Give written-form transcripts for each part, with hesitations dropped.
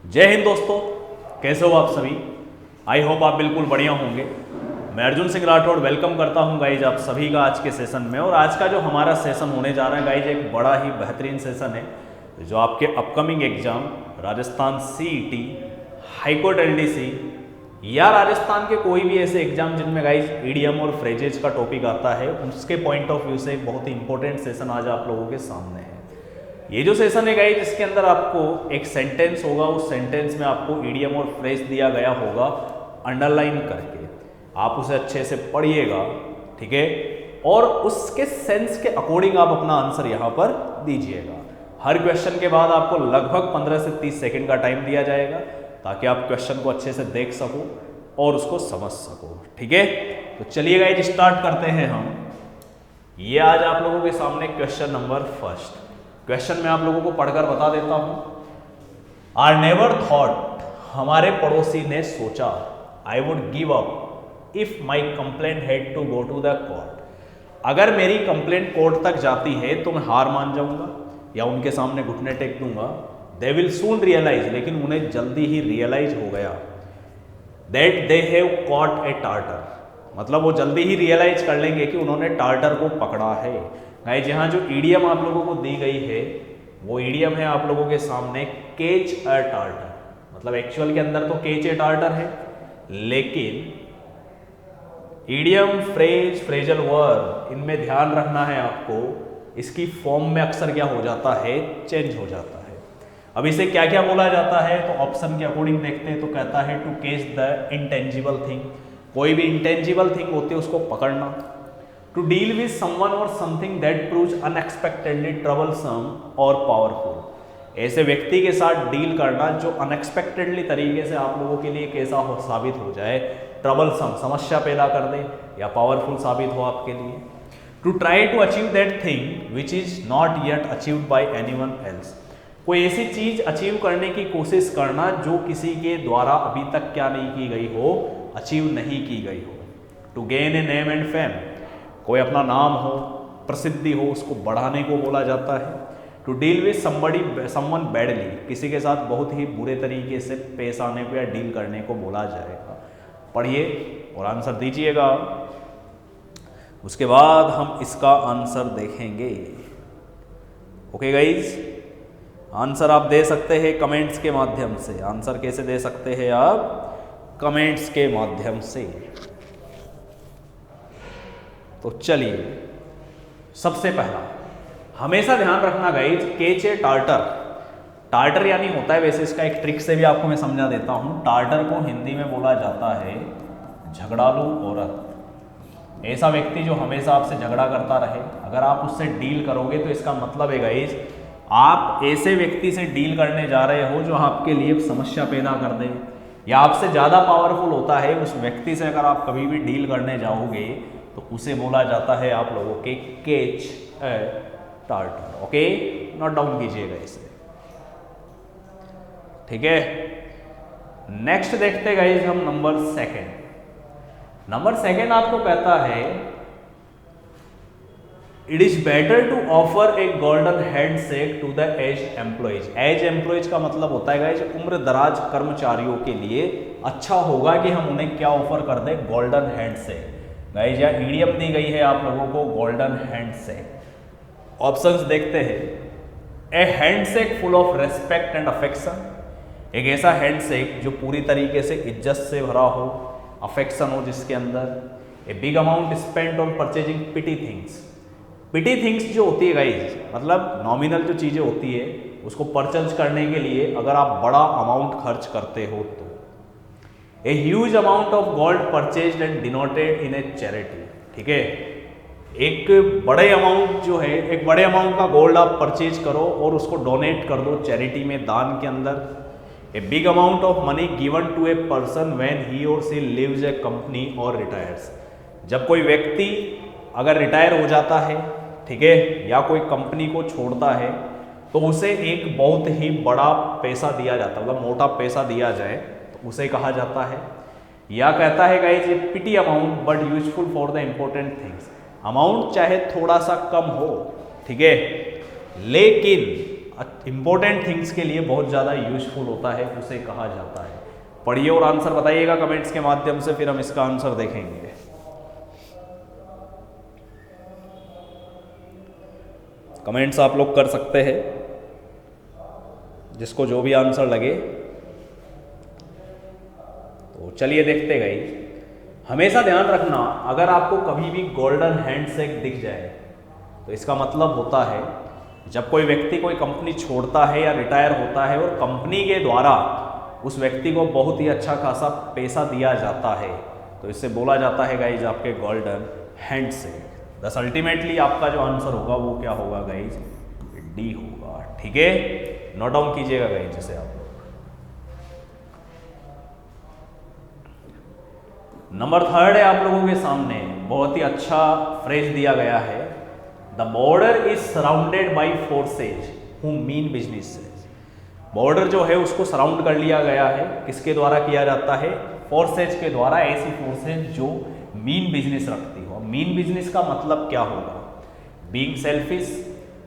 जय हिंद दोस्तों, कैसे हो आप सभी। आई होप आप बिल्कुल बढ़िया होंगे। मैं अर्जुन सिंह राठौड़ वेलकम करता हूं गाइज आप सभी का आज के सेशन में। और आज का जो हमारा सेशन होने जा रहा है गाइज, एक बड़ा ही बेहतरीन सेशन है जो आपके upcoming exam Rajasthan CET, high court LDC या राजस्थान के कोई भी ऐसे एग्जाम जिनमें गाइज ईडीएम और फ्रेजेज का टॉपिक आता है, उसके पॉइंट ऑफ व्यू से एक बहुत ही इंपॉर्टेंट सेशन आज आप लोगों के सामने है। ये जो सेशन है गाइज, इसके अंदर आपको एक सेंटेंस होगा, उस सेंटेंस में आपको ईडीएम और फ्रेज दिया गया होगा अंडरलाइन करके। आप उसे अच्छे से पढ़िएगा, ठीक है, और उसके सेंस के अकॉर्डिंग आप अपना आंसर यहाँ पर दीजिएगा। हर क्वेश्चन के बाद आपको लगभग 15 से 30 सेकंड का टाइम दिया जाएगा ताकि आप क्वेश्चन को अच्छे से देख सको और उसको समझ सको, ठीक है। तो चलिए गाइज स्टार्ट करते हैं हम। ये आज आप लोगों के सामने क्वेश्चन नंबर फर्स्ट। क्वेश्चन मैं आप लोगों को पढ़कर बता देता हूं। आर नेवर थॉट, हमारे पड़ोसी ने सोचा, I would give up if my complaint had to go to the court, अगर मेरी कंप्लेंट कोर्ट तक जाती है तो मैं हार मान जाऊंगा या उनके सामने घुटने टेक दूंगा। दे विल सून रियलाइज, लेकिन उन्हें जल्दी ही रियलाइज हो गया, that they have caught a tartar, मतलब वो जल्दी ही रियलाइज कर लेंगे कि उन्होंने टार्टर को पकड़ा है। गाइस यहाँ जो ईडीएम आप लोगों को दी गई है वो ईडीएम है आप लोगों के सामने केच अ टार्टर, मतलब एक्चुअल के अंदर तो केच ए टार्टर है, लेकिन ईडीएम, फ्रेज, फ्रेजल वर्ब, इनमें ध्यान रखना है आपको, इसकी फॉर्म में अक्सर क्या हो जाता है, चेंज हो जाता है। अब इसे क्या क्या बोला जाता है, तो ऑप्शन के अकॉर्डिंग देखते हैं तो कहता है टू केच द इंटेंजिबल थिंग, कोई भी इंटेंजिबल थिंग होती है उसको पकड़ना। टू डील विद समवन और something that proves unexpectedly troublesome और पावरफुल, ऐसे व्यक्ति के साथ डील करना जो अनएक्सपेक्टेडली तरीके से आप लोगों के लिए कैसा साबित हो जाए, ट्रबलसम, समस्या पैदा कर दे, या पावरफुल साबित हो आपके लिए। To try to achieve that thing which is not yet achieved by anyone else, कोई ऐसी चीज अचीव करने की कोशिश करना जो किसी के द्वारा अभी तक क्या नहीं की गई हो, अचीव नहीं की गई हो। To gain a name and fame, कोई अपना नाम हो, प्रसिद्धि हो, उसको बढ़ाने को बोला जाता है। To deal with someone badly, किसी के साथ बहुत ही बुरे तरीके से पेश आने को या डील करने को बोला जाएगा। पढ़िए और आंसर दीजिएगा, उसके बाद हम इसका आंसर देखेंगे। ओके गाइज, आंसर आप दे सकते हैं कमेंट्स के माध्यम से। आंसर कैसे दे सकते हैं आप, कमेंट्स के माध्यम से। तो चलिए, सबसे पहला हमेशा ध्यान रखना गाइज, केच ए टार्टर, टार्टर यानी होता है, वैसे इसका एक ट्रिक से भी आपको मैं समझा देता हूं। टार्टर को हिंदी में बोला जाता है झगड़ालू औरत, ऐसा व्यक्ति जो हमेशा आपसे झगड़ा करता रहे। अगर आप उससे डील करोगे तो इसका मतलब है गाइज, आप ऐसे व्यक्ति से डील करने जा रहे हो जो आपके लिए समस्या पैदा कर दे या आपसे ज़्यादा पावरफुल होता है। उस व्यक्ति से अगर आप कभी भी डील करने जाओगे तो उसे बोला जाता है आप लोगों के केच ए टार्टर। ओके, नोट डाउन कीजिएगा इसे, ठीक है। नेक्स्ट देखते गाइस हम नंबर सेकंड। नंबर सेकंड आपको कहता है it is better to offer a golden handshake to the age employees. Age employees का मतलब होता है गाइस उम्र दराज कर्मचारियों के लिए अच्छा होगा कि हम उन्हें क्या ऑफर कर दें, गोल्डन हैंडशेक। गाइस या ईडीएम दी गई है आप लोगों को गोल्डन हैंडशेक। ऑप्शंस देखते हैं, a handshake full of respect and affection, एक ऐसा हैंडशेक जो पूरी तरीके से इज्जत से भरा हो, अफेक्शन हो जिसके अंदर। A big amount spent on purchasing petty things, petty things जो होती है गाइज, मतलब नॉमिनल जो चीज़ें होती है उसको परचेज करने के लिए अगर आप बड़ा अमाउंट खर्च करते हो तो। A huge amount of gold purchased and denoted in A charity, ठीक है, एक बड़े अमाउंट जो है, एक बड़े अमाउंट का गोल्ड आप परचेज करो और उसको डोनेट कर दो चैरिटी में, दान के अंदर। A big amount of money given to a person when he और सी लिव्स ए कंपनी और रिटायर्स, जब कोई व्यक्ति अगर रिटायर हो जाता है, ठीक है, या कोई कंपनी को छोड़ता है तो उसे एक बहुत ही बड़ा पैसा दिया जाता है, मतलब मोटा पैसा दिया जाए तो उसे कहा जाता है। या कहता है गाइस ये pity amount but useful for the important things, amount चाहे थोड़ा सा कम हो, ठीक है, लेकिन इंपॉर्टेंट थिंग्स के लिए बहुत ज़्यादा यूजफुल होता है, उसे कहा जाता है। पढ़िए और आंसर बताइएगा कमेंट्स के माध्यम से, फिर हम इसका आंसर देखेंगे। कमेंट्स आप लोग कर सकते हैं, जिसको जो भी आंसर लगे। तो चलिए देखते गए। हमेशा ध्यान रखना, अगर आपको कभी भी गोल्डन हैंडशेक दिख जाए तो इसका मतलब होता है जब कोई व्यक्ति कोई कंपनी छोड़ता है या रिटायर होता है और कंपनी के द्वारा उस व्यक्ति को बहुत ही अच्छा खासा पैसा दिया जाता है, तो इससे बोला जाता है गाइज आपके गोल्डन हैंडशेक। बस अल्टीमेटली आपका जो आंसर होगा वो क्या होगा गाइज, डी होगा। ठीक है, नोट डाउन कीजिएगा गाइज जैसे आप लोग। नंबर 3 है आप लोगों के सामने, बहुत ही अच्छा फ्रेज दिया गया है। The border is surrounded by forces who mean business. Border जो है उसको सराउंड कर लिया गया है, किसके द्वारा किया जाता है, फोर्सेज के द्वारा। ऐसी फोर्सेज जो मीन बिजनेस रखती हो। मीन बिजनेस का मतलब क्या होगा, बीइंग सेल्फिश,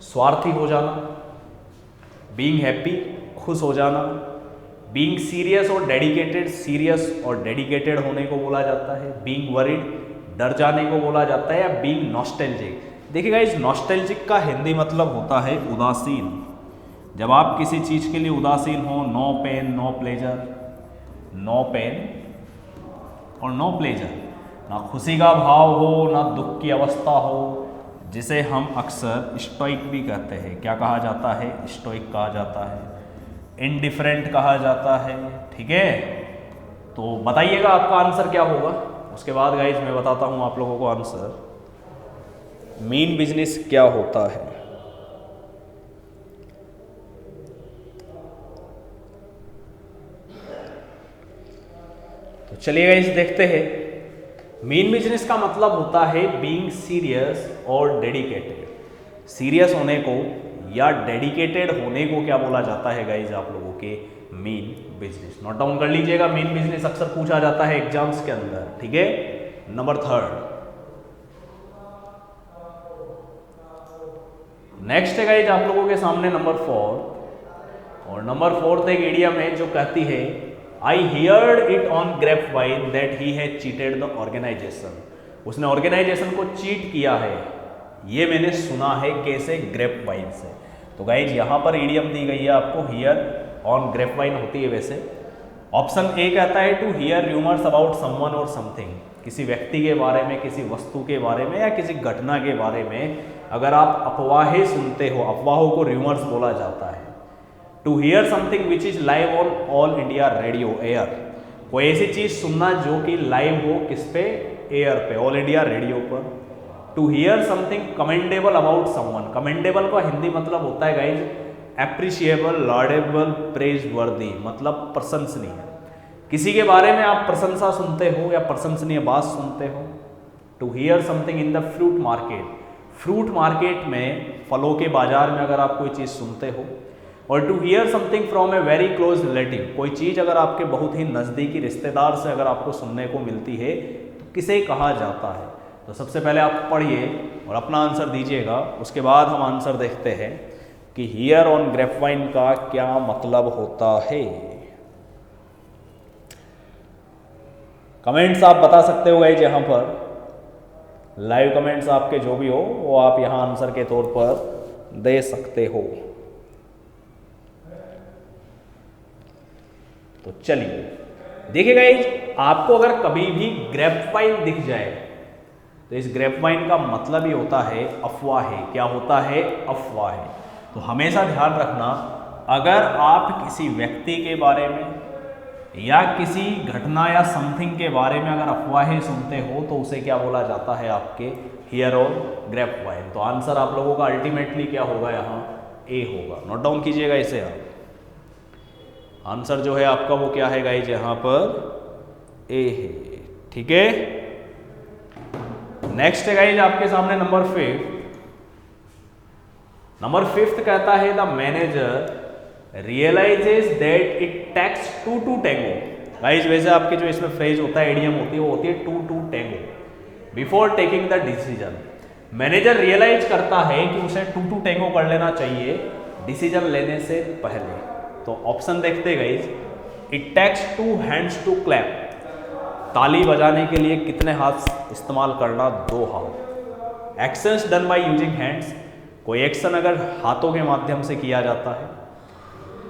स्वार्थी हो जाना, बीइंग हैप्पी, खुश हो जाना, बीइंग सीरियस और डेडिकेटेड, सीरियस और डेडिकेटेड होने को बोला जाता है, बीइंग वरीड, डर जाने को बोला जाता है, या बीइंग नॉस्टैल्जिक। देखिएगा, इस नॉस्टैल्जिक का हिंदी मतलब होता है उदासीन। जब आप किसी चीज़ के लिए उदासीन हो, no pain no pleasure, no pain और नो प्लेजर, ना खुशी का भाव हो ना दुख की अवस्था हो, जिसे हम अक्सर स्टोइक भी कहते हैं। क्या कहा जाता है, स्टोइक कहा जाता है, इनडिफरेंट कहा जाता है। ठीक है, तो बताइएगा आपका आंसर क्या होगा। उसके बाद गाइज मैं बताता हूँ आप लोगों को आंसर, मीन बिजनेस क्या होता है। तो चलिए गाइज देखते हैं। मीन बिजनेस का मतलब होता है बीइंग सीरियस और डेडिकेटेड। सीरियस होने को या डेडिकेटेड होने को क्या बोला जाता है गाइज आप लोगों के, मीन बिजनेस। नोट डाउन कर लीजिएगा, मीन बिजनेस अक्सर पूछा जाता है एग्जाम्स के अंदर। ठीक है, नंबर 3। नेक्स्ट है गाइज आप लोगों के सामने नंबर 4, और नंबर 4 एक इडियम है जो कहती है I heard it on grapevine that he has cheated the organization. उसने ऑर्गेनाइजेशन को चीट किया है, ये मैंने सुना है। कैसे, ग्रेपवाइन से। तो गाइज यहाँ पर इडियम दी गई है आपको, हियर ऑन ग्रेपवाइन होती है वैसे। ऑप्शन ए कहता है to hear rumours about someone और समथिंग। किसी व्यक्ति के बारे में, किसी वस्तु के बारे में या किसी घटना के बारे में अगर आप अफवाहें सुनते हो, अफवाहों को र्यूमर्स बोला जाता है। To hear something which is live on All India Radio air. कोई ऐसी चीज सुनना जो कि लाइव हो, किस पे, एयर पे, ऑल इंडिया रेडियो पर। To hear something commendable about someone. Commendable का हिंदी मतलब होता है गाइज एप्रिशिएबल, लॉर्डेबल, प्रेज वर्दी, मतलब प्रशंसनीय। किसी के बारे में आप प्रशंसा सुनते हो या प्रशंसनीय बात सुनते हो। To hear something in the fruit market. Fruit market में, फलों के बाजार में अगर आप कोई चीज़ सुनते हो। और to hear something from a very close relative. कोई चीज़ अगर आपके बहुत ही नज़दीकी रिश्तेदार से अगर आपको सुनने को मिलती है तो किसे कहा जाता है। तो सबसे पहले आप पढ़िए और अपना आंसर दीजिएगा, उसके बाद हम आंसर देखते हैं कि हियर ऑन ग्रेपवाइन का क्या मतलब होता है। कमेंट्स आप बता सकते हो गाइस, यहाँ पर लाइव कमेंट्स आपके जो भी हो वो आप यहाँ आंसर के तौर पर दे सकते हो। तो चलिए देखिए गाइस, आपको अगर कभी भी ग्रेपवाइन दिख जाए तो इस ग्रेपवाइन का मतलब ही होता है अफवाह है। क्या होता है, अफवाह है। तो हमेशा ध्यान रखना, अगर आप किसी व्यक्ति के बारे में या किसी घटना या समथिंग के बारे में अगर अफवाहें सुनते हो तो उसे क्या बोला जाता है, आपके हियर ऑन ग्रेपवाइन। तो आंसर आप लोगों का अल्टीमेटली क्या होगा, यहाँ ए होगा। नोट डाउन कीजिएगा इसे आप। आंसर जो है आपका वो क्या है गाइज, यहाँ पर ए है। ठीक है, नेक्स्ट है गाइज आपके सामने नंबर 5। नंबर 5 कहता है the manager realizes that it takes 2 to tango। Guys वैसे आपके जो इसमें फ्रेज होता है, एडियम होती है, वो होती है 2 to tango before taking the decision. Manager realize करता है कि उसे 2 to tango कर लेना चाहिए डिसीजन लेने से पहले। तो ऑप्शन देखते guys, it takes 2 hands to clap, ताली बजाने के लिए कितने हाथ इस्तेमाल करना? 2 हाथ। Actions done by using hands, कोई एक्शन अगर हाथों के माध्यम से किया जाता है।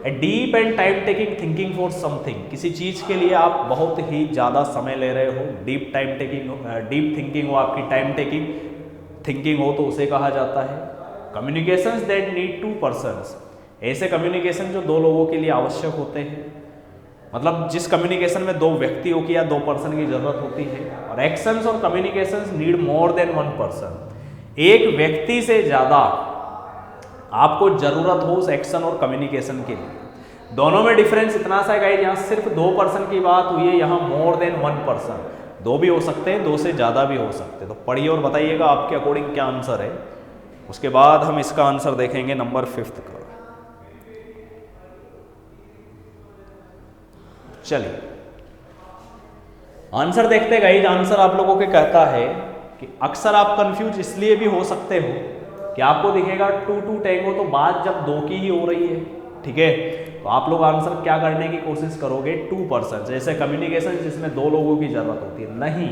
A deep and time taking thinking for something, किसी चीज के लिए आप बहुत ही ज्यादा समय ले रहे हो, deep time taking, deep thinking हो आपकी, टाइम टेकिंग थिंकिंग हो तो उसे कहा जाता है। कम्युनिकेशंस दैट नीड 2 पर्सन्स, ऐसे कम्युनिकेशन जो 2 लोगों के लिए आवश्यक होते हैं, मतलब जिस कम्युनिकेशन में 2 व्यक्तियों की या 2 पर्सन की जरूरत होती है। और एक्शंस और communications need more than 1 person, एक व्यक्ति से ज्यादा आपको जरूरत हो उस एक्शन और कम्युनिकेशन के लिए। दोनों में डिफरेंस इतना सा है गाइस, यहाँ सिर्फ 2 पर्सन की बात हुई है, यहाँ मोर देन 1 पर्सन, 2 भी हो सकते हैं, 2 से ज्यादा भी हो सकते हैं। तो पढ़िए और बताइएगा आपके अकॉर्डिंग क्या आंसर है। उसके बाद हम इसका आंसर देखेंगे नंबर 5 का। चलिए आंसर देखते गाइस। आंसर आप लोगों के कहता है कि अक्सर आप कंफ्यूज इसलिए भी हो सकते हो कि आपको दिखेगा 2 टैंगो, तो बात जब 2 की ही हो रही है, ठीक है। तो आप लोग आंसर क्या करने की कोशिश करोगे? 2 पर्सन, जैसे कम्युनिकेशन जिसमें 2 लोगों की जरूरत होती है। नहीं,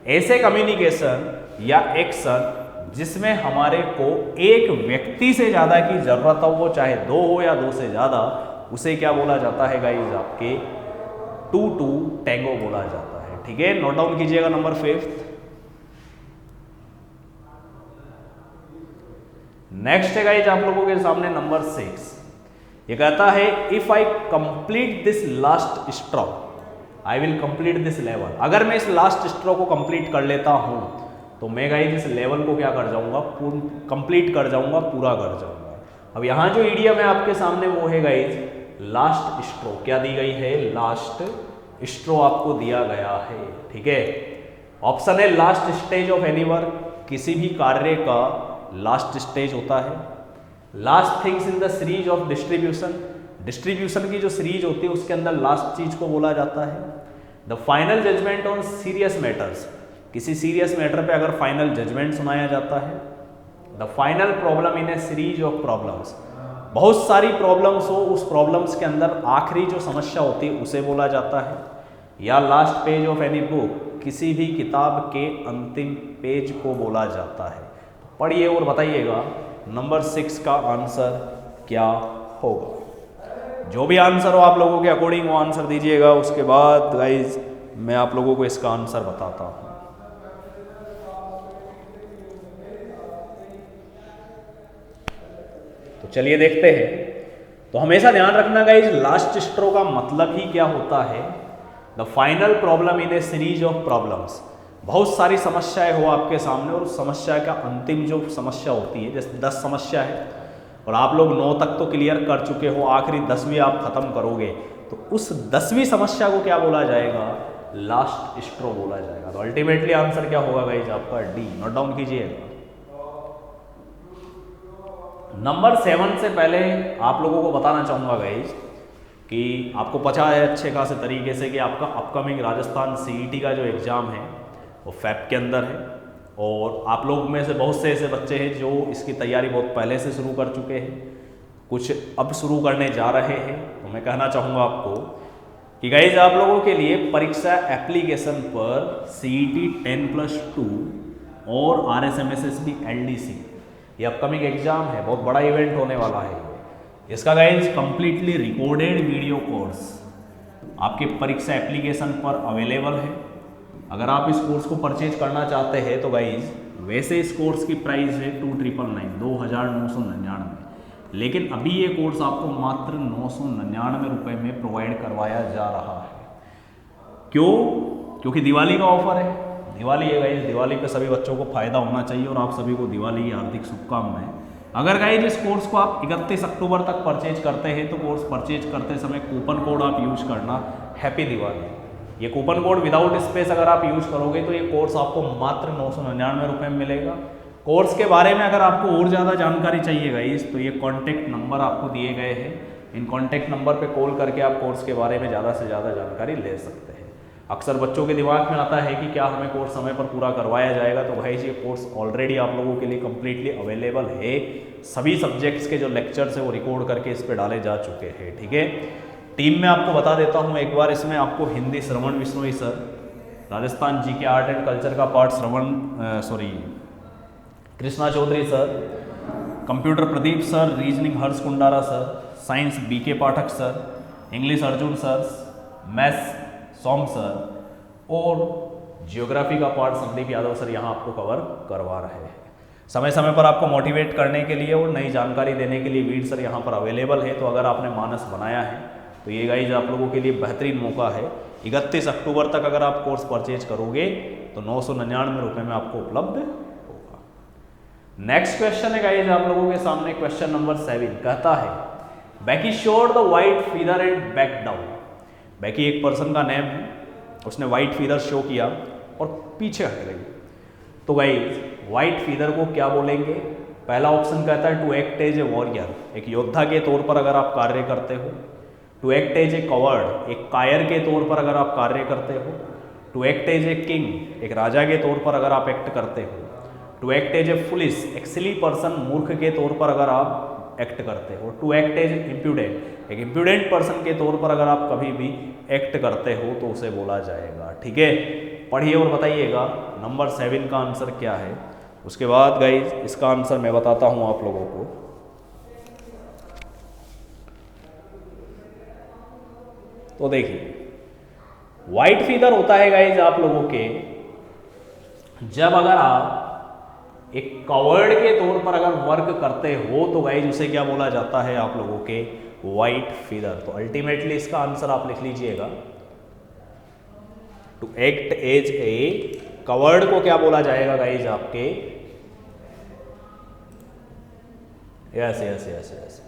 ऐसे कम्युनिकेशन या एक्शन जिसमें हमारे को एक व्यक्ति से ज्यादा की जरूरत हो, वो चाहे 2 हो या 2 से ज्यादा, उसे क्या बोला जाता है गाइस? आपके 2 टैंगो बोला जाता है, ठीक है। नोट डाउन कीजिएगा नंबर 5। नेक्स्ट है गाइस आप लोगों के सामने नंबर 6। ये कहता है if I complete this last straw I will complete this level. अगर मैं इस लास्ट स्ट्रो को कंप्लीट कर लेता हूं तो मैं गाइस इस लेवल को क्या कर जाऊंगा? कंप्लीट कर जाऊंगा, पूरा कर जाऊंगा। अब यहां जो इडियम है आपके सामने वो है गाइस लास्ट स्ट्रो। क्या दी गई है? लास्ट स्ट्रो आपको दिया गया है, ठीक है। ऑप्शन है last stage of any work, किसी भी कार्य का लास्ट स्टेज होता है। Last things in the series of distribution, distribution की जो सीरीज होती है उसके अंदर लास्ट चीज को बोला जाता है। The final judgement on serious matters, किसी सीरियस मैटर पे अगर फाइनल जजमेंट सुनाया जाता है। The final problem in a series of problems, बहुत सारी प्रॉब्लम्स हो, उस प्रॉब्लम्स के अंदर आखिरी जो समस्या होती है उसे बोला जाता है। या last page of any book, किसी भी किताब के अंतिम पेज को बोला जाता है। पढ़िए और बताइएगा नंबर 6 का आंसर क्या होगा। जो भी आंसर हो आप लोगों के अकॉर्डिंग वो आंसर दीजिएगा। उसके बाद गाइज मैं आप लोगों को इसका आंसर बताता हूं। तो चलिए देखते हैं। तो हमेशा ध्यान रखना गाइज, लास्ट स्ट्रो का मतलब ही क्या होता है? The final problem in a series of problems. बहुत सारी समस्याएं हो आपके सामने और उस समस्या का अंतिम जो समस्या होती है, जैसे 10 समस्या है और आप लोग 9 तक तो क्लियर कर चुके हो, आखिरी 10वीं आप खत्म करोगे, तो उस 10वीं समस्या को क्या बोला जाएगा? लास्ट स्ट्रो बोला जाएगा। तो अल्टीमेटली आंसर क्या होगा गाइज? आपका डी। नोट डाउन कीजिएगा। नंबर 7 से पहले आप लोगों को बताना चाहूंगा गाइज कि आपको पता है अच्छे खासे तरीके से कि आपका अपकमिंग राजस्थान सीईटी का जो एग्ज़ाम है वो फैब के अंदर है। और आप लोग में से बहुत से ऐसे बच्चे हैं जो इसकी तैयारी बहुत पहले से शुरू कर चुके हैं, कुछ अब शुरू करने जा रहे हैं। तो मैं कहना चाहूँगा आपको कि गाइज आप लोगों के लिए परीक्षा एप्लीकेशन पर सीईटी 10+2 और RSMSSB LDC ये अपकमिंग एग्जाम है, बहुत बड़ा इवेंट होने वाला है। इसका guys completely recorded video course आपके परीक्षा एप्लीकेशन पर अवेलेबल है। अगर आप इस कोर्स को परचेज करना चाहते हैं तो गाइज वैसे इस कोर्स की प्राइस है 2999, लेकिन अभी ये कोर्स आपको मात्र 999 रुपये में प्रोवाइड करवाया जा रहा है। क्यों? क्योंकि दिवाली का ऑफर है। दिवाली है गाइज, दिवाली पे सभी बच्चों को फायदा होना चाहिए और आप सभी को दिवाली की हार्दिक शुभकामनाएं। अगर गाइज इस कोर्स को आप 31 अक्टूबर तक परचेज करते हैं तो कोर्स परचेज करते समय कूपन कोड आप यूज करना हैप्पी दिवाली। ये कूपन कोड विदाउट स्पेस अगर आप यूज करोगे तो ये कोर्स आपको मात्र 999 रुपये में मिलेगा। कोर्स के बारे में अगर आपको और ज़्यादा जानकारी चाहिए गाइज तो ये कॉन्टैक्ट नंबर आपको दिए गए हैं, इन कॉन्टैक्ट नंबर पे कॉल करके आप कोर्स के बारे में ज़्यादा से ज़्यादा जानकारी ले सकते हैं। अक्सर बच्चों के दिमाग में आता है कि क्या हमें कोर्स समय पर पूरा करवाया जाएगा, तो भाई ये कोर्स ऑलरेडी आप लोगों के लिए कम्प्लीटली अवेलेबल है। सभी सब्जेक्ट्स के जो लेक्चर्स है वो रिकॉर्ड करके इस पे डाले जा चुके हैं, ठीक है। टीम में आपको बता देता हूँ एक बार, इसमें आपको Hindi Shravan Bishnoi sir, Rajasthan G K art and culture का part Krishna Choudhary sir, computer Pradeep sir, reasoning Harsh Kundara sir, science BK Pathak sir, English Arjun sir, maths Som sir और जियोग्राफी का पार्ट संदीप यादव सर यहाँ आपको कवर करवा रहे हैं। समय समय पर आपको मोटिवेट करने के लिए और नई जानकारी देने के लिए वीर सर यहाँ पर अवेलेबल है। तो अगर आपने मानस बनाया है तो ये गाइज आप लोगों के लिए बेहतरीन मौका है। 31 अक्टूबर तक अगर आप कोर्स परचेज करोगे तो 999 रुपये में आपको उपलब्ध होगा। नेक्स्ट क्वेश्चन है गाइज आप लोगों के सामने, क्वेश्चन नंबर 7 कहता है बैकी showed the white feather and back down. बैकी एक पर्सन का नेम है, उसने वाइट फीदर शो किया और पीछे हट गई। तो गाइज वाइट फीदर को क्या बोलेंगे? पहला ऑप्शन कहता है to act as a warrior, एक योद्धा के तौर पर अगर आप कार्य करते हो। To act as a coward, एक कायर के तौर पर अगर आप कार्य करते हो। To act as a king, एक राजा के तौर पर अगर आप एक्ट करते हो। To act as a foolish, एक सिली पर्सन, मूर्ख के तौर पर अगर आप एक्ट करते हो। टू एक्ट एज इम्प्यूडेंट, एक इम्प्यूडेंट पर्सन के तौर पर अगर आप कभी भी एक्ट करते हो तो उसे बोला जाएगा, ठीक है। पढ़िए और बताइएगा नंबर 7 का आंसर क्या है। उसके बाद गाइज इसका आंसर मैं बताता हूं आप लोगों को। तो देखिए व्हाइट फीदर होता है गाइज आप लोगों के, जब अगर आप एक कवर्ड के तौर पर अगर वर्क करते हो तो गाइज उसे क्या बोला जाता है आप लोगों के? White feather. तो अल्टीमेटली इसका आंसर आप लिख लीजिएगा, to act as a coward को क्या बोला जाएगा गाइज आपके? Yes yes yes yes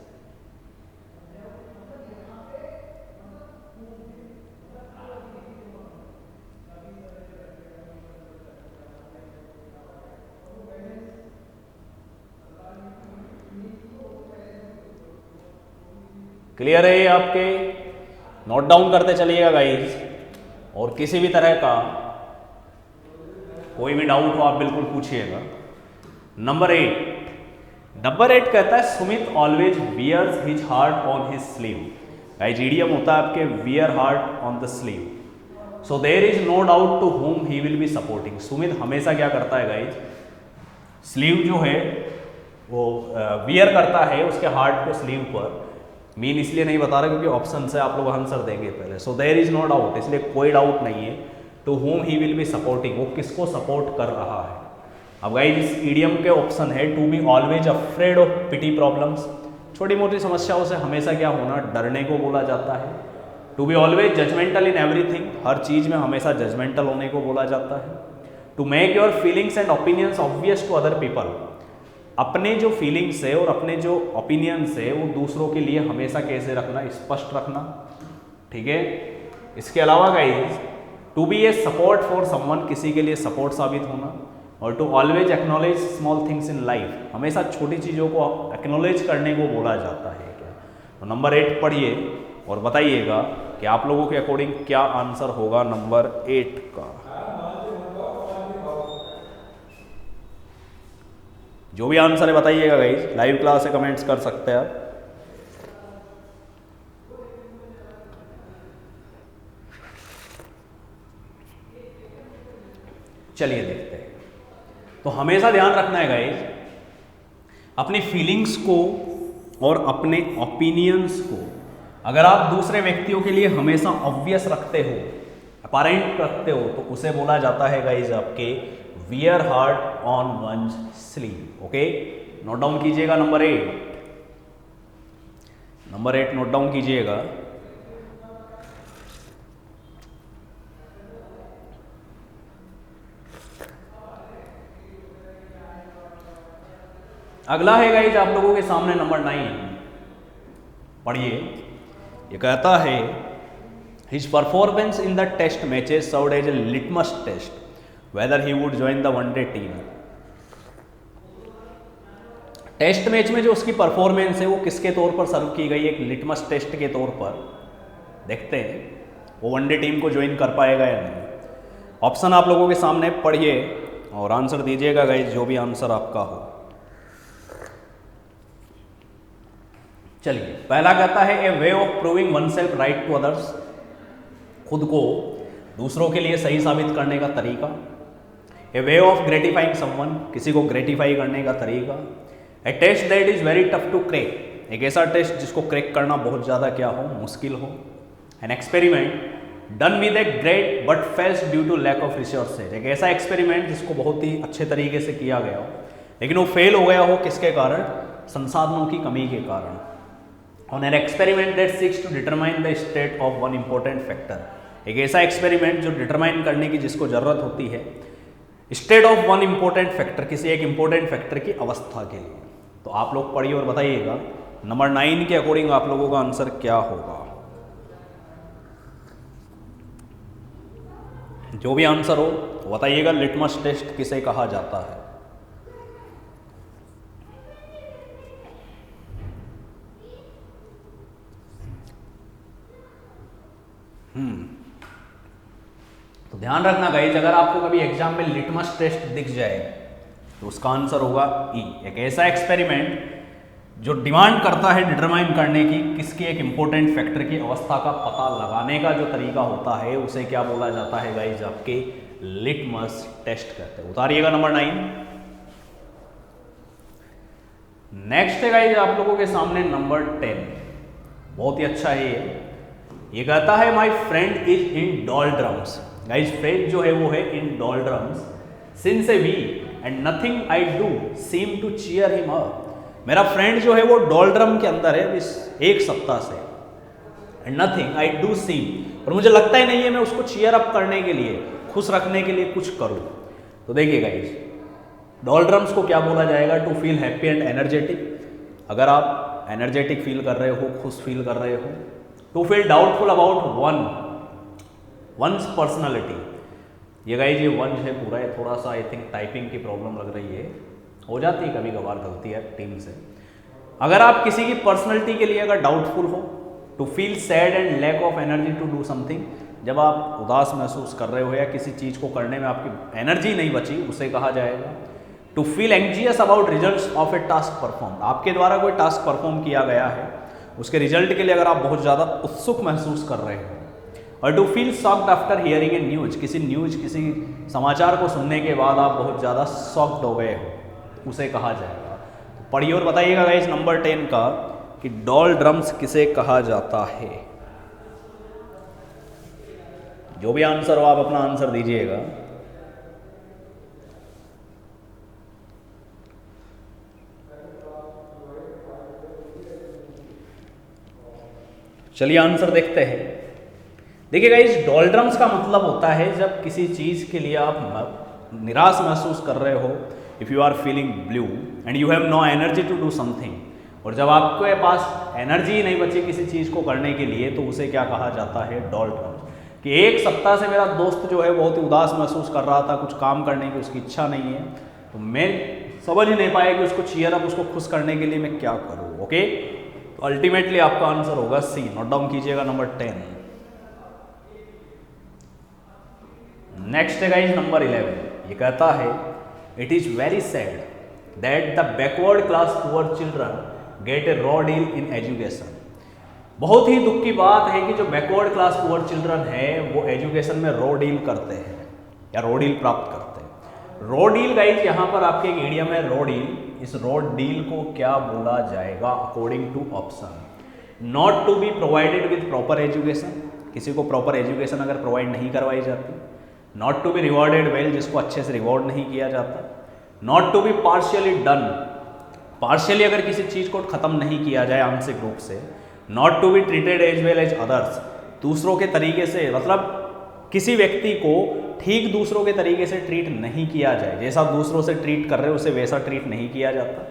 clear है ये आपके? नोट डाउन करते चलिएगा गाइज, और किसी भी तरह का कोई भी डाउट हो आप बिल्कुल पूछिएगा। नंबर 8 कहता है Sumit always wears his heart on his sleeve. Guys idiom होता है आपके wear heart on the sleeve, so there is no doubt to whom he will be supporting. Sumit हमेशा क्या करता है गाइज? स्लीव जो है वो वियर करता है उसके हार्ट को स्लीव पर। मीन इसलिए नहीं बता रहा क्योंकि ऑप्शन से आप लोग आंसर देंगे पहले। So there is no doubt, इसलिए कोई डाउट नहीं है। To whom he will be supporting, वो किसको सपोर्ट कर रहा है। अब गाइज इस ईडियम के ऑप्शन है to be always afraid of petty problems, छोटी मोटी समस्याओं से हमेशा क्या होना? डरने को बोला जाता है। To be always judgemental in everything, हर चीज में हमेशा जजमेंटल होने को बोला जाता है। To make your feelings and opinions obvious to other people, अपने जो फीलिंग्स है और अपने जो ओपिनियंस है वो दूसरों के लिए हमेशा कैसे रखना? स्पष्ट रखना, ठीक है। इसके अलावा guys to be a support for someone, किसी के लिए सपोर्ट साबित होना। और to always acknowledge small things in life, हमेशा छोटी चीज़ों को एक्नॉलेज करने को बोला जाता है क्या? तो नंबर 8 पढ़िए और बताइएगा कि आप लोगों के अकॉर्डिंग क्या आंसर होगा नंबर 8 का। जो भी आंसर है बताइएगा गाइज, लाइव क्लास से कमेंट्स कर सकते हैं आप। चलिए देखते हैं। तो हमेशा ध्यान रखना है गाइज, अपनी फीलिंग्स को और अपने ओपिनियंस को अगर आप दूसरे व्यक्तियों के लिए हमेशा ऑब्वियस रखते हो, अपरेंट रखते हो, तो उसे बोला जाता है गाइज आपके wear heart on one's sleeve. Okay, note down कीजिएगा नंबर 8 नोट डाउन कीजिएगा। अगला है गाइज आप लोगों के सामने नंबर 9, पढ़िए। ये कहता है his performance in the test matches served as a litmus test whether he would join the one day team. Test match में जो उसकी परफॉर्मेंस है वो किसके तौर पर सर्व की गई? एक लिटमस टेस्ट के तौर पर। देखते हैं वो वनडे टीम को ज्वाइन कर पाएगा या नहीं। ऑप्शन आप लोगों के सामने, पढ़िए और आंसर दीजिएगा गाइज, जो भी आंसर आपका हो। चलिए, पहला कहता है a way of proving oneself right to others, खुद को दूसरों के लिए सही साबित करने का तरीका। A way of gratifying someone, किसी को ग्रेटिफाई करने का तरीका। A test that is very tough to crack, एक ऐसा टेस्ट जिसको क्रैक करना बहुत ज़्यादा क्या हो, मुश्किल हो। An experiment done with a great but fails due to lack of resources, एक ऐसा एक्सपेरिमेंट जिसको बहुत ही अच्छे तरीके से किया गया हो लेकिन वो फेल हो गया हो, किसके कारण, संसाधनों की कमी के कारण। On an experiment that seeks to determine the state of one important factor, एक ऐसा एक्सपेरिमेंट जो डिटरमाइन करने की जिसको जरूरत होती है state of one important factor, किसी एक इंपॉर्टेंट फैक्टर की अवस्था के लिए। तो आप लोग पढ़िए और बताइएगा नंबर 9 के अकॉर्डिंग आप लोगों का आंसर क्या होगा। जो भी आंसर हो तो बताइएगा लिटमस टेस्ट किसे कहा जाता है। तो ध्यान रखना गाइस, अगर आपको कभी एग्जाम में लिटमस टेस्ट दिख जाए तो उसका आंसर होगा ई, एक ऐसा एक्सपेरिमेंट जो डिमांड करता है डिटरमाइन करने की किसकी एक इंपॉर्टेंट फैक्टर की अवस्था का पता लगाने का जो तरीका होता है उसे क्या बोला जाता है गाइस, आपके लिटमस टेस्ट कहते हैं। उतारिएगा नंबर 9। नेक्स्ट है गाइस आप लोगों के सामने नंबर 10, बहुत ही अच्छा है ये कहता है my friend is in doldrums, guys friend जो है वो है in doldrums since a week and nothing I do seem to cheer him up, मेरा फ्रेंड जो है वो डॉल्ड्रम के अंदर है इस एक सप्ताह से, एंड नथिंग आई डू सीम, और मुझे लगता ही नहीं है मैं उसको चीयर अप करने के लिए, खुश रखने के लिए कुछ करूं। तो देखिए गाइस, डॉल्ड्रम्स को क्या बोला जाएगा, to feel happy and energetic, अगर आप एनर्जेटिक फील कर रहे हो, खुश फील कर रहे हो। To feel doubtful about one's personality, ये गाइस ये वन है पूरा है, थोड़ा सा आई थिंक टाइपिंग की प्रॉब्लम लग रही है, हो जाती है कभी कभार गलती है टीम से। अगर आप किसी की पर्सनैलिटी के लिए अगर डाउटफुल हो, to feel sad and lack of energy to do something, जब आप उदास महसूस कर रहे हो या किसी चीज़ को करने में आपकी एनर्जी नहीं बची, उसे कहा जाएगा। To feel anxious about results of a task perform, आपके द्वारा कोई टास्क परफॉर्म किया गया है उसके रिजल्ट के लिए अगर आप बहुत ज़्यादा उत्सुक महसूस कर रहे हो। और to feel shocked after hearing a news, किसी समाचार को सुनने के बाद आप बहुत ज़्यादा शॉक्ड हो गए हो, उसे कहा जाएगा। तो पढ़िए और बताइएगा गाइस नंबर 10 का कि डॉल्ड्रम्स किसे कहा जाता है। जो भी आंसर हो आप अपना आंसर दीजिएगा। चलिए आंसर देखते हैं। देखिए गाइस, डॉल्ड्रम्स का मतलब होता है जब किसी चीज़ के लिए आप निराश महसूस कर रहे हो, if you are feeling blue and you have no energy to do something, और जब आपके पास एनर्जी नहीं बची किसी चीज़ को करने के लिए तो उसे क्या कहा जाता है, डॉल्ड्रम्स। कि एक सप्ताह से मेरा दोस्त जो है बहुत ही उदास महसूस कर रहा था, कुछ काम करने की उसकी इच्छा नहीं है, तो मैं समझ ही नहीं पाया कि उसको चीयर अप, उसको खुश करने के लिए मैं क्या करूँ। ओके, तो अल्टीमेटली आपका आंसर होगा सी, नोट डाउन कीजिएगा नंबर 10। नेक्स्ट है गाइस नंबर 11, ये कहता है it is very sad that the backward class poor children gate A raw deal in education. बहुत ही दुख की बात है कि जो बैकवर्ड क्लास पुअर चिल्ड्रन है वो एजुकेशन में रॉ डील करते हैं या रॉ डील प्राप्त करते हैं। रॉ डील गाइस यहाँ पर आपके एक इडियम है रॉ डील, इस रॉ डील को क्या बोला जाएगा according to option, not to be provided with proper education, किसी को प्रॉपर एजुकेशन अगर प्रोवाइड नहीं करवाई जाती, not to be rewarded well, जिसको अच्छे से रिवॉर्ड नहीं किया जाता, not to be partially done, partially अगर किसी चीज़ को खत्म नहीं किया जाए आंशिक रूप से, not to be treated as well as others, दूसरों के तरीके से, मतलब किसी व्यक्ति को ठीक दूसरों के तरीके से ट्रीट नहीं किया जाए, जैसा दूसरों से ट्रीट कर रहे हो उसे वैसा ट्रीट नहीं किया जाता,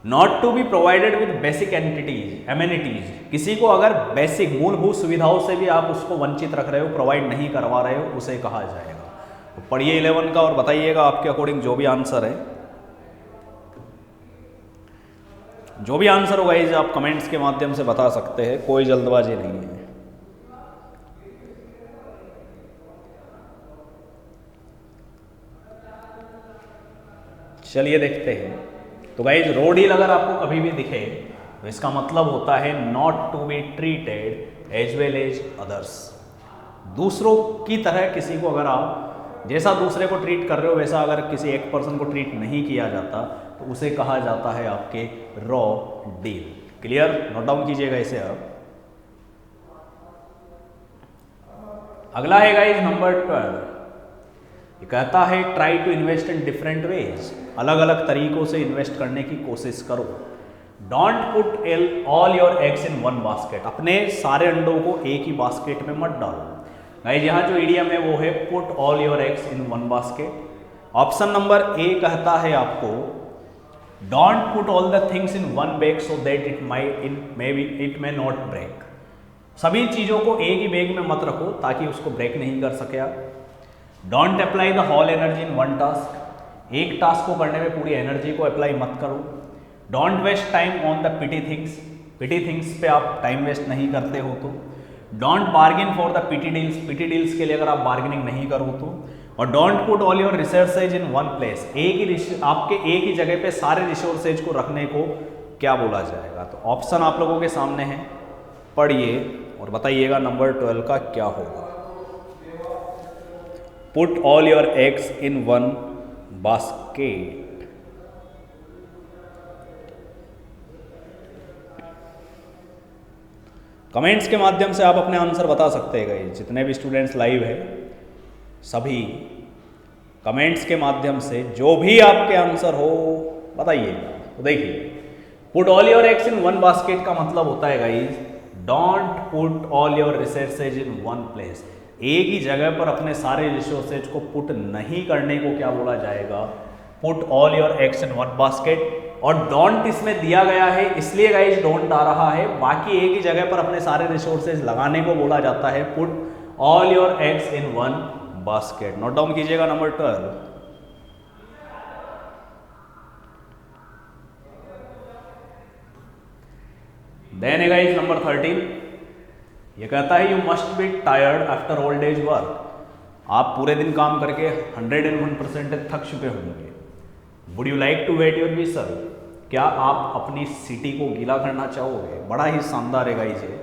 not to be provided with basic amenities, किसी को अगर बेसिक मूलभूत सुविधाओं से भी आप उसको वंचित रख रहे हो, प्रोवाइड नहीं करवा रहे हो, उसे कहा जाएगा। तो पढ़िए 11 का और बताइएगा आपके अकॉर्डिंग जो भी आंसर है, जो भी आंसर होगा इसे आप कमेंट्स के माध्यम से बता सकते हैं, कोई जल्दबाजी नहीं है। चलिए देखते हैं। तो गाइज रॉ डील अगर आपको कभी भी दिखे तो इसका मतलब होता है not to be treated as well as others. दूसरों की तरह किसी को अगर आप जैसा दूसरे को ट्रीट कर रहे हो वैसा अगर किसी एक पर्सन को ट्रीट नहीं किया जाता तो उसे कहा जाता है आपके raw deal. Clear? Note down कीजिएगा इसे आप। अगला है गाइस नंबर 12। ये कहता है try to invest in different ways, अलग अलग तरीकों से इन्वेस्ट करने की कोशिश करो। Don't put all your eggs in one basket, अपने सारे अंडों को एक ही बास्केट में मत डालो। गाइस यहाँ जो ईडियम है वो है put all your eggs in one basket. Option number A कहता है आपको don't put all the things in one bag so that it may not break. सभी चीज़ों को एक ही बैग में मत रखो ताकि उसको ब्रेक नहीं कर सके आप। Don't apply the whole energy in one task, एक टास्क को करने में पूरी एनर्जी को अप्लाई मत करो। Don't waste time on the pity things पे आप टाइम वेस्ट नहीं करते हो तो। Don't bargain for the pity deals के लिए अगर आप बार्गेनिंग नहीं करो तो। और don't put all your resources in one place, आपके एक ही जगह पे सारे रिसोर्सेज को रखने को क्या बोला जाएगा? तो ऑप्शन आप लोगों के सामने है, पढ़िए और बताइएगा नंबर 12 का क्या होगा। Put all your eggs in one basket. Comments के माध्यम से आप अपने आंसर बता सकते हैं। जितने भी स्टूडेंट्स लाइव है सभी कमेंट्स के माध्यम से जो भी आपके आंसर हो बताइएगा। तो देखिए put all your eggs in one basket का मतलब होता है guys don't put all your resources in one place, एक ही जगह पर अपने सारे रिसोर्सेज को पुट नहीं करने को क्या बोला जाएगा? Put all your eggs in one basket. और डोंट इसमें दिया गया है इसलिए गाइस डोंट आ रहा है, बाकी एक ही जगह पर अपने सारे रिसोर्सेज लगाने को बोला जाता है put all your eggs in one basket. Note down कीजिएगा नंबर 12। देन है गाइस नंबर 13। ये कहता है you must be tired after old age work, आप पूरे दिन काम करके 101% थक चुके होंगे। Would you like to wet your whistle, क्या आप अपनी सीटी को गीला करना चाहोगे? बड़ा ही शानदार है गाइस ये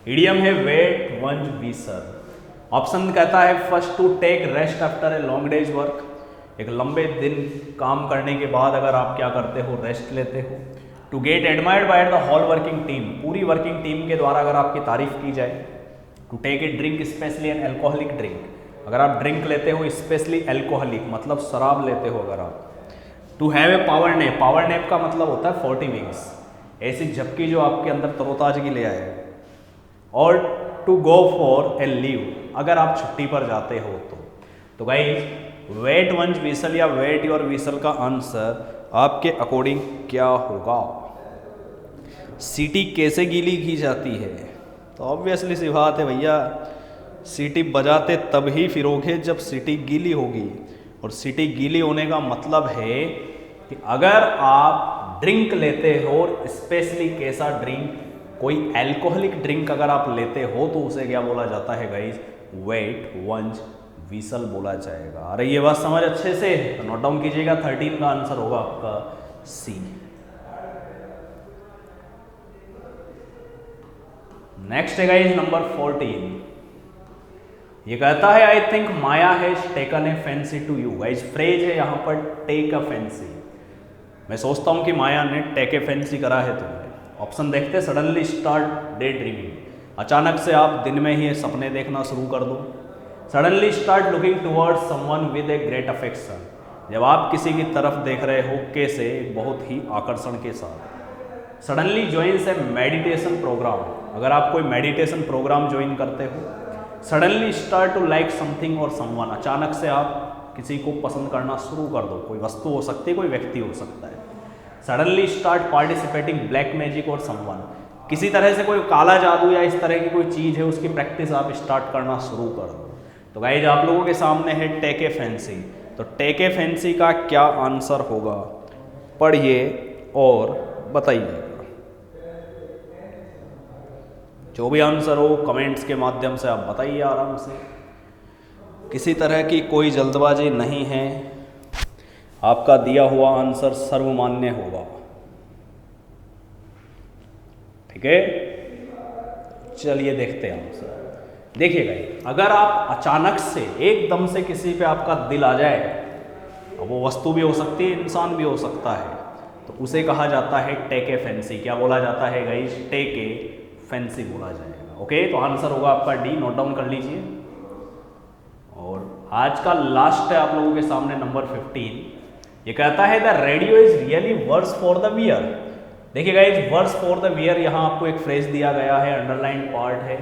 इडियम है वेट वंज व्हीसल। ऑप्शन कहता है first to take rest after a long day's work, एक लंबे दिन काम करने के बाद अगर आप क्या करते हो? रेस्ट लेते हो। To get admired by the whole working team, पूरी वर्किंग टीम के द्वारा अगर आपकी तारीफ की जाए। To take a drink specially an alcoholic drink, अगर आप ड्रिंक लेते हो स्पेशली एल्कोहलिक मतलब शराब लेते हो अगर आप। To have a power nap का मतलब होता है 40 विंग्स, ऐसी झपकी जो आपके अंदर तरोताजगी ले आए। और to go for a leave, अगर आप छुट्टी पर जाते हो तो गाइस वेट वंज व्हीसल या वेट योर व्हीसल का आंसर आपके अकॉर्डिंग क्या होगा? सीटी कैसे गीली की जाती है? तो ऑब्वियसली सी बात है भैया, सीटी बजाते तब ही फिरोगे जब सीटी गीली होगी। और सीटी गीली होने का मतलब है कि अगर आप ड्रिंक लेते हो, स्पेशली कैसा ड्रिंक? कोई अल्कोहलिक ड्रिंक अगर आप लेते हो तो उसे क्या बोला जाता है गाइस? वेट वंज व्हीसल बोला जाएगा। अरे ये बात समझ अच्छे से तो नोट डाउन कीजिएगा, 13 का आंसर होगा आपका सी। नेक्स्ट है गाइस नंबर 14। ये कहता है I think Maya has taken a fancy to you. Guys phrase है यहाँ पर टेक अ फैंसी, मैं सोचता हूँ कि माया ने टेक ए फैंसी करा है तुम्हें। ऑप्शन देखते सडनली स्टार्ट डे ड्रीमिंग, अचानक से आप दिन में ही सपने देखना शुरू कर दो। Suddenly start looking towards someone with a great affection, जब आप किसी की तरफ देख रहे हो कैसे बहुत ही आकर्षण के साथ। Suddenly joins a meditation program, अगर आप कोई मेडिटेशन प्रोग्राम ज्वाइन करते हो। Suddenly start to like something और समवन, अचानक से आप किसी को पसंद करना शुरू कर दो, कोई वस्तु हो सकती है, कोई व्यक्ति हो सकता है। Suddenly start participating black magic और समवन, किसी तरह से कोई काला जादू या इस तरह की कोई चीज़ है उसकी प्रैक्टिस आप स्टार्ट करना शुरू कर दो। तो गाइज आप लोगों के सामने है टेक ए फैंसी, तो टेक ए फैंसी का क्या आंसर होगा? पढ़िए और बताइएगा। जो भी आंसर हो कमेंट्स के माध्यम से आप बताइए आराम से, किसी तरह की कोई जल्दबाजी नहीं है, आपका दिया हुआ आंसर सर्वमान्य होगा। ठीक है, चलिए देखते हैं आंसर। देखिएगा, अगर आप अचानक से एकदम से किसी पे आपका दिल आ जाए, वो वस्तु भी हो सकती है, इंसान भी हो सकता है, तो उसे कहा जाता है टेक ए फैंसी। क्या बोला जाता है गाइस? टेक ए फैंसी बोला जाएगा। ओके, तो आंसर होगा आपका डी, नोट डाउन कर लीजिए। और आज का लास्ट है आप लोगों के सामने नंबर 15। ये कहता है the radio is really worse for the wear. देखिए guys, worse for the wear, यहाँ आपको एक फ्रेज दिया गया है, अंडरलाइन पार्ट है,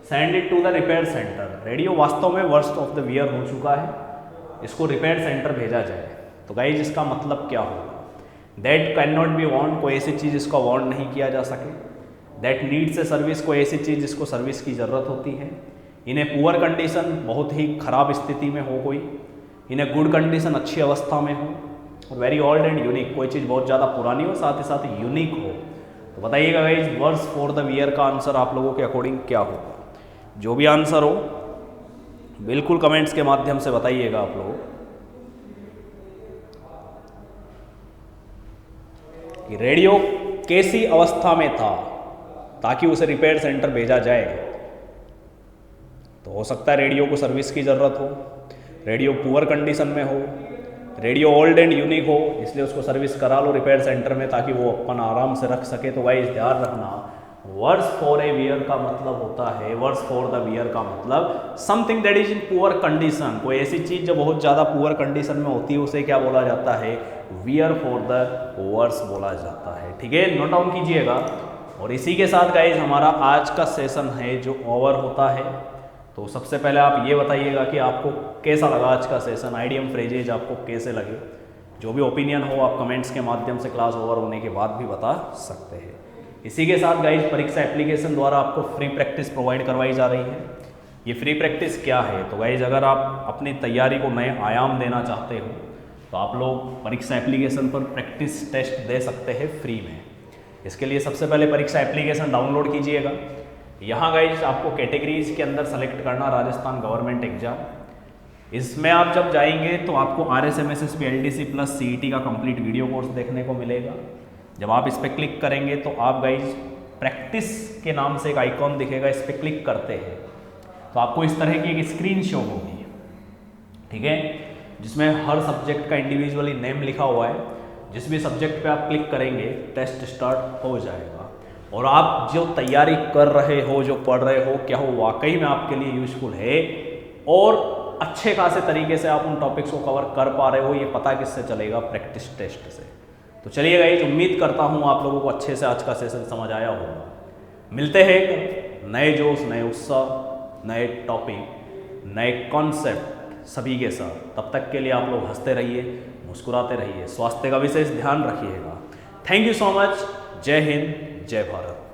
send it to the repair centre. Radio वास्तव में वर्स्ट ऑफ द वियर हो चुका है, इसको रिपेयर सेंटर भेजा जाए। तो गाइस इसका मतलब क्या होगा? That can not be want, कोई ऐसी चीज़ जिसको वांट नहीं किया जा सके। दैट नीड्स ए सर्विस, कोई ऐसी चीज़ जिसको सर्विस की ज़रूरत होती है। इन ए पुअर कंडीशन, बहुत ही खराब स्थिति में हो कोई। इन ए गुड कंडीशन, अच्छी अवस्था में हो। और वेरी ओल्ड एंड यूनिक, कोई चीज़ बहुत ज़्यादा पुरानी हो, साथ ही साथ यूनिक हो। तो बताइएगा guys, worse for the wear का आंसर आप लोगों के अकॉर्डिंग क्या होगा? जो भी आंसर हो बिल्कुल कमेंट्स के माध्यम से बताइएगा आप लोगों कि रेडियो कैसी अवस्था में था ताकि उसे रिपेयर सेंटर भेजा जाए। तो हो सकता है रेडियो को सर्विस की ज़रूरत हो, रेडियो पुअर कंडीशन में हो, रेडियो ओल्ड एंड यूनिक हो, इसलिए उसको सर्विस करा लो रिपेयर सेंटर में ताकि वो अपन आराम से रख सके। तो गाइस ध्यान रखना, वर्स फॉर ए वियर का मतलब होता है, वर्स फॉर द वियर का मतलब something that is in poor condition. कोई ऐसी चीज़ जो बहुत ज़्यादा पुअर कंडीशन में होती है उसे क्या बोला जाता है? वियर फॉर द वर्स बोला जाता है। ठीक है, नोट डाउन कीजिएगा। और इसी के साथ गाइज हमारा आज का सेशन है जो ओवर होता है। तो सबसे पहले आप ये बताइएगा कि आपको कैसा लगा आज का सेशन, आइडियम फ्रेजेज आपको कैसे लगे। जो भी ओपिनियन हो आप कमेंट्स के माध्यम से क्लास ओवर होने के बाद भी बता सकते हैं। इसी के साथ गाइज परीक्षा एप्लीकेशन द्वारा आपको फ्री प्रैक्टिस प्रोवाइड करवाई जा रही है। ये फ्री प्रैक्टिस क्या है? तो गाइज अगर आप अपनी तैयारी को नए आयाम देना चाहते हो तो आप लोग परीक्षा एप्लीकेशन पर प्रैक्टिस टेस्ट दे सकते हैं फ्री में। इसके लिए सबसे पहले परीक्षा एप्लीकेशन डाउनलोड कीजिएगा। यहाँ गाइज आपको कैटेगरीज के अंदर सेलेक्ट करना राजस्थान गवर्नमेंट एग्जाम। इसमें आप जब जाएंगे तो आपको RSMSSB LDC प्लस CET का कंप्लीट वीडियो कोर्स देखने को मिलेगा। जब आप इस पर क्लिक करेंगे तो आप गाइज प्रैक्टिस के नाम से एक आइकॉन दिखेगा, इस पर क्लिक करते हैं तो आपको इस तरह की एक स्क्रीन शो होगी, ठीक है, जिसमें हर सब्जेक्ट का इंडिविजुअली नेम लिखा हुआ है। जिस भी सब्जेक्ट पे आप क्लिक करेंगे टेस्ट स्टार्ट हो जाएगा। और आप जो तैयारी कर रहे हो, जो पढ़ रहे हो, क्या वो वाकई में आपके लिए यूजफुल है और अच्छे खासे तरीके से आप उन टॉपिक्स को कवर कर पा रहे हो, ये पता किससे चलेगा? प्रैक्टिस टेस्ट से। तो चलिए गाइस, उम्मीद करता हूँ आप लोगों को अच्छे से आज का सेशन समझ आया होगा। मिलते हैं नए जोश, नए उत्साह, नए टॉपिक, नए कॉन्सेप्ट सभी के साथ। तब तक के लिए आप लोग हंसते रहिए, मुस्कुराते रहिए, स्वास्थ्य का विशेष ध्यान रखिएगा। Thank you so much. जय हिंद, जय भारत।